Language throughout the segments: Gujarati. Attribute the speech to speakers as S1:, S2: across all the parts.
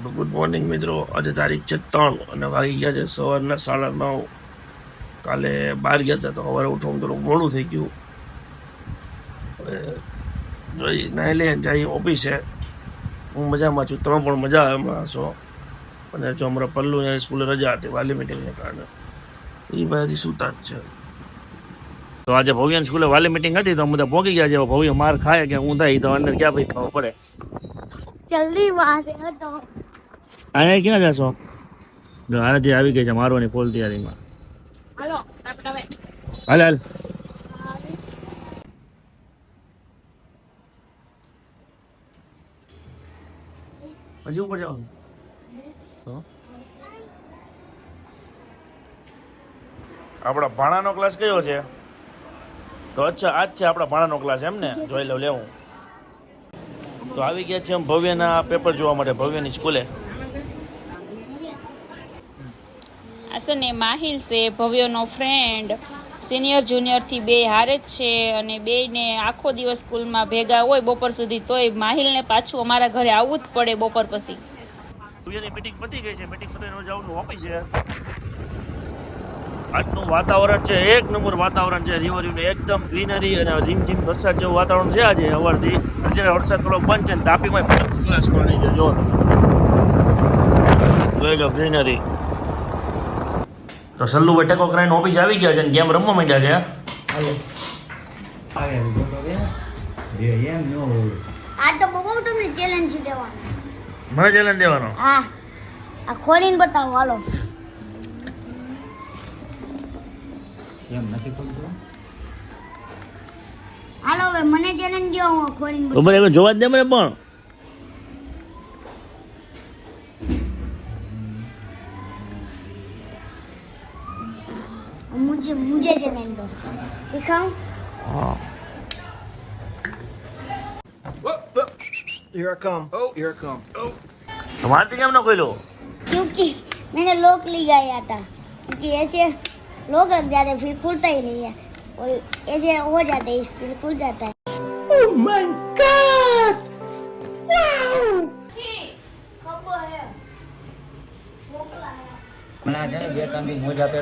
S1: ગુડ મોર્નિંગ મિત્રો. આજે તારીખ છે 3 અને વાગી ગયા છે સવારના 9:30. કાલે બહાર ગયા હતા તો સવારે ઉઠવાનું થોડું મોડું થઈ ગયું. હવે જોઈ નાઈ લે જઈએ ઓફિસે. હું મજામાં છું, તમે પણ મજામાં છો? અને જો અમારા પલ્લુ ને સ્કૂલે રજા હતી વાલી મિટિંગને કારણે, એ બધી સુતા જ છે. તો આજે ભવ્યની સ્કૂલે વાલી મિટિંગ હતી તો બધા ભોગી ગયા છે. ભવ્ય માર ખાય કે હું થાય તો અંદર ક્યાં ભાઈ ખબર પડે.
S2: જલ્દી વાત હતો.
S1: અહીંયા ક્યાં જશો? જો આરતી આવી ગઈ છે મારવાની ફૂલ તૈયારીમાં.
S2: હાલો આપણે
S1: હાલ હાલ. હજી ઉપર જવાનું તો આપણા ભાણાનો ક્લાસ કયો છે? તો અચ્છા આજ છે આપણા ભાણાનો ક્લાસ, એમ ને? જોઈ લઉં લેવું. તો આવી ગયા છે એમ ભવ્યના પેપર જોવા માટે ભવ્યની સ્કૂલે.
S3: આ છે ને માહિલ છે ભવ્યનો ફ્રેન્ડ, સિનિયર જુનિયરથી બે હારે જ છે અને બેને આખો દિવસ સ્કૂલમાં ભેગા હોય બપોર સુધી, તોય માહિલને પાછું અમારા ઘરે આવવું જ પડે બપોર પછી.
S1: ભવ્યની મીટિંગ પતી ગઈ છે, મીટિંગ પતીને જવાનું ઓફિસ છે. આજનું વાતાવરણ છે એક નંબર વાતાવરણ છે, રિવરનું એકદમ ગ્રીનરી અને ધીમ વરસાદ જેવું વાતાવરણ છે. આજે સવારથી અત્યારે વરસાદ થોડો બંધ છે. તાપીમાં ફર્સ્ટ ક્લાસ પાણી છે, જો જોઈ લો ગ્રીનરી. તો સલ્લુભાઈ ટેકો કરાઈને ઓફિસ આવી ગયા છે અને ગેમ રમવા માંડ્યા છે.
S2: આ તો બહુ તમને ચેલેન્જ દેવાનો.
S1: મને ચેલેન્જ દેવાનો?
S2: હા, આ ખોલીને બતાવો. હાલો
S4: એમ નથી ખોલતું.
S2: હાલો હવે મને ચેલેન્જ દો, હું ખોલીને
S1: તો બરાબર જોવા જ દે મને પણ.
S2: मुझे चैलेंज दो, दिखाऊं?
S1: હા.
S4: Here I come. Oh, here I come.
S1: તો મારતી કેમ ન ખોલ્યો?
S2: क्योंकि मैंने लॉक लगाया था, क्योंकि ऐसे लॉक लग जाते फिर खुलता ही नहीं है, और ऐसे हो जाते हैं फिर खुल जाता है.
S4: Oh my God! Wow!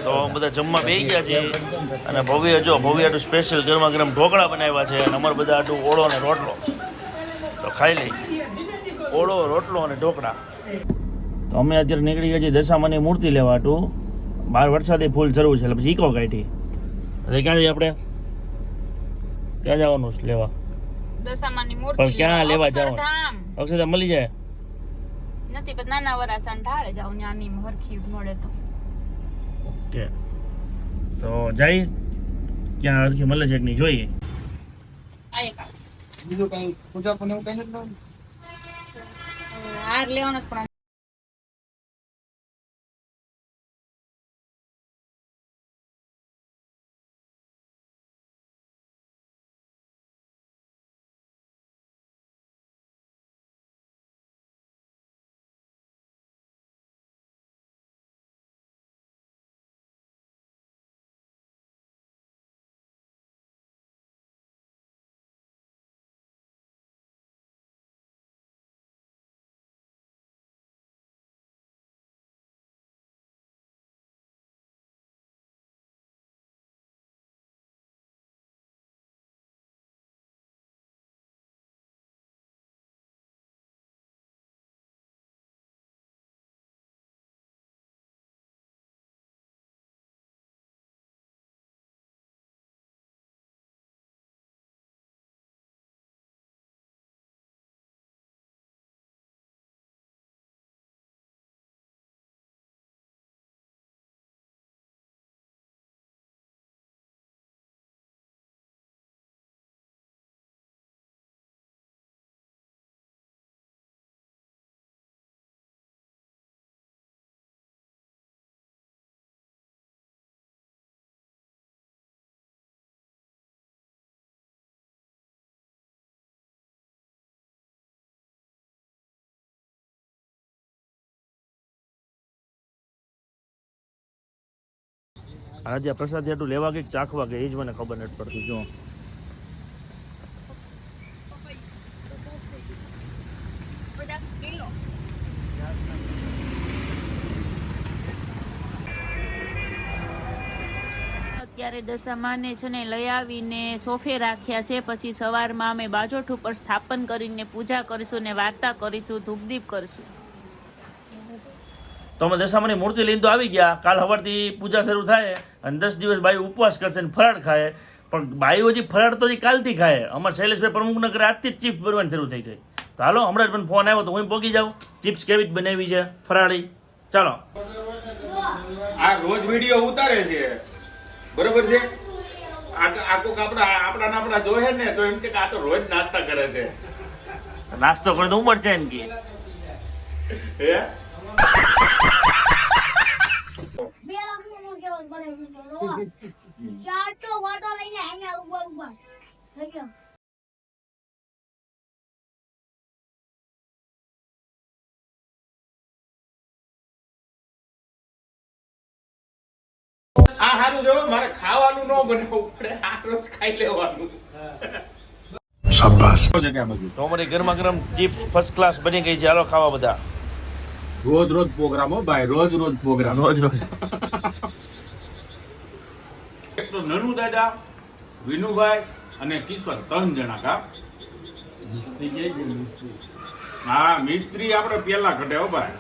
S1: તો બધા જમવા બેસી ગયા છે અને ભવ્ય જો ભવ્ય આટલું સ્પેશિયલ ગરમા ગરમ ઢોકળા બનાવ્યા છે અને અમારે બધા આટલું ઓળો અને રોટલો. તો ખાઈ લઈ ઓળો, રોટલો અને ઢોકળા. તો અમે અત્યારે નીકળી ગયા છીએ દશામાની મૂર્તિ લેવા હાટું. બહાર વરસાદી ફૂલ જરૂર છે એટલે પછી ઈકો કાઢી. હવે ક્યાં જઈએ આપણે? ક્યાં જવાનું છે લેવા?
S3: દશામાની મૂર્તિ
S1: પણ ક્યાં લેવા જવાનું?
S3: અક્ષરધામ
S1: અક્ષરધામ મળી જાય
S3: નથી, પણ નાના વરાસાન ઢાળે જાવ નાની હરખી મળે તો.
S1: ઓકે, તો જઈ ક્યાં હરખી મળે છે કે નહીં જોઈએ.
S3: આ એક
S4: બીજું કઈ પૂજા પણ એવું કઈ નથી.
S3: હાર લેવાનો છે પણ
S1: આજે પ્રસાદ એટલું લેવા ગઈ ચાખવા ગઈ એ જ મને ખબર નથી પડતી. જો
S3: બધા કિલો અત્યારે દશામાને છે ને લઈ આવીને સોફે રાખ્યા છે. પછી સવારમાં અમે બાજોઠ ઉપર સ્થાપન કરીને પૂજા કરીશું ને વાર્તા કરીશું, ધૂપદીપ કરીશું.
S1: તો અમે દશામાની મૂર્તિ લઈને તો આવી ગયા. કાલ સવારથી પૂજા શરૂ થાય અને 10 દિવસ બાઈ ઉપવાસ કરશે ને ફરાળ ખાય. પણ બાઈઓ હજી ફરાળ તો હજી કાલથી ખાય. અમારા શૈલેષભાઈ પ્રમુખનગર કરે આજથી જ ચિપ્સ બનવાની શરૂ થઈ ગઈ. તો હાલો, હમણાં જ મને ફોન આવ્યો તો હું પોગી જાઉં. ચિપ્સ કેવી જ બનાવી છે ફરાળી. ચાલો.
S5: આ રોજ વિડીયો ઉતારે છે, બરોબર છે. આ કોક આપણા જોહે ને તો એમ કે આ તો રોજ નાસ્તા કરે છે.
S1: નાસ્તો કરે તો ઉંમર છે એમ કે
S5: હે
S2: ચાર તો વાટો લઈને અહીંયા ઉભા થઈ ગયો.
S5: આ હારું દેવો, મારે ખાવાનું ન બનાવવું પડે, આ રોજ ખાઈ લેવાનું.
S1: તો અમારી ગરમા ગરમ ચિપ્સ ફર્સ્ટ ક્લાસ બની ગઈ છે. હાલો ખાવા બધા.
S5: રોજ રોજ પ્રોગ્રામ હો ભાઈ, રોજ રોજ પ્રોગ્રામ.
S1: રોજ રોજ
S5: એક તો નનુ દાદા, વિનુભાઈ અને કિશોર 3 જણા કા. હા, મિસ્ત્રી આપણે પેલા ઘટે હો ભાઈ.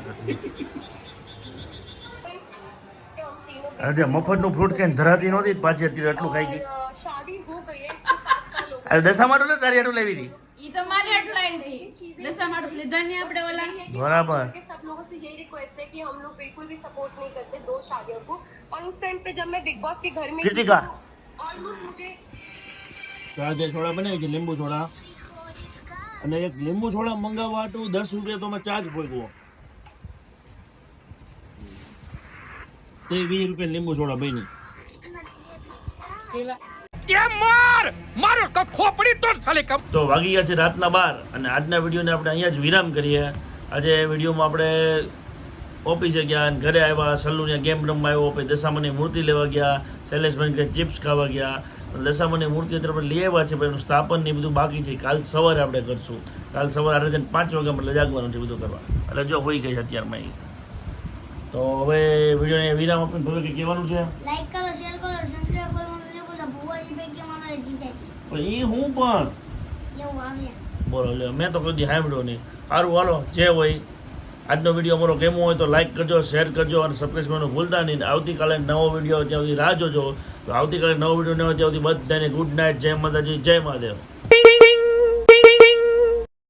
S1: અરે મફતનું ફ્રૂટ કઈ ધરાતી નહોતી પાછી અત્યારે આટલું ખાઈ ગઈ. અરે દશા માટું ને તારી આટલું લેવી હતી.
S3: ઈ તો મારે આટલા આવી દશા માટે લીધા ને આપણે ઓલા.
S1: બરાબર.
S6: सब लोगों से यही रिक्वेस्ट है कि हम लोग बिल्कुल भी सपोर्ट नहीं करते 2 शादियों को. और उस टाइम पे जब मैं बिग बॉस के घर में
S1: कृतिका
S6: ऑलमोस्ट मुझे
S1: સાથે સોડા બનાવી છે, લીંબુ સોડા. અને એક લીંબુ સોડા મંગાવવા હતું 10 રૂપિયા તો મેં ચાર્જ ભોગવો. તે 20 રૂપિયા લીંબુ સોડા બની. તો વાગી ગયા છે રાતના 12 અને આજના વિડીયોને આપણે અહીંયા જ વિરામ કરીએ. આજે વિડીયોમાં આપણે ઓફિસે ગયા અને ઘરે આવ્યા, સલ્લુને ગેમ રમવા આવ્યો, પછી દશામાની મૂર્તિ લેવા ગયા, શૈલેષભાઈ કે ચિપ્સ ખાવા ગયા. દશામાની મૂર્તિ અત્યારે આપણે લઈ આવ્યા છે, પણ એનું સ્થાપન ને બધું બાકી છે. કાલ સવારે આપણે કરશું. કાલ સવારે આરે 5 વાગ્યા એટલે જાગવાનું છે બધું કરવા. એટલે જો હોઈ ગઈ છે અત્યારમાં. તો હવે વિડીયોને વિરામ આપીને ભલે કંઈ કહેવાનું છે.
S2: લાઈક કરો, શેર કરો, સબસ્ક્રાઇબ કરવાનું ભૂલતા નહીં. ભુવાજી પૈકી મને જીતે છે
S1: પણ એ હું પણ
S2: એવું આવ્યા.
S1: બોલો લે, મેં તો કદી સાંભળ્યો નહીં. સારું હાલો, જે હોય. આજનો વિડીયો અમારો ગમ્યો હોય તો લાઈક કરજો, શેર કરજો અને સબસ્ક્રાઈબ કરવાનું ભૂલતા નહીં. આવતીકાલે નવો વિડીયો ત્યાં સુધી રાહ જોજો. તો આવતીકાલે નવો વિડીયો ન હોય ત્યાં સુધી બધાને ગુડ નાઇટ, જય માતાજી, જય મહાદેવ.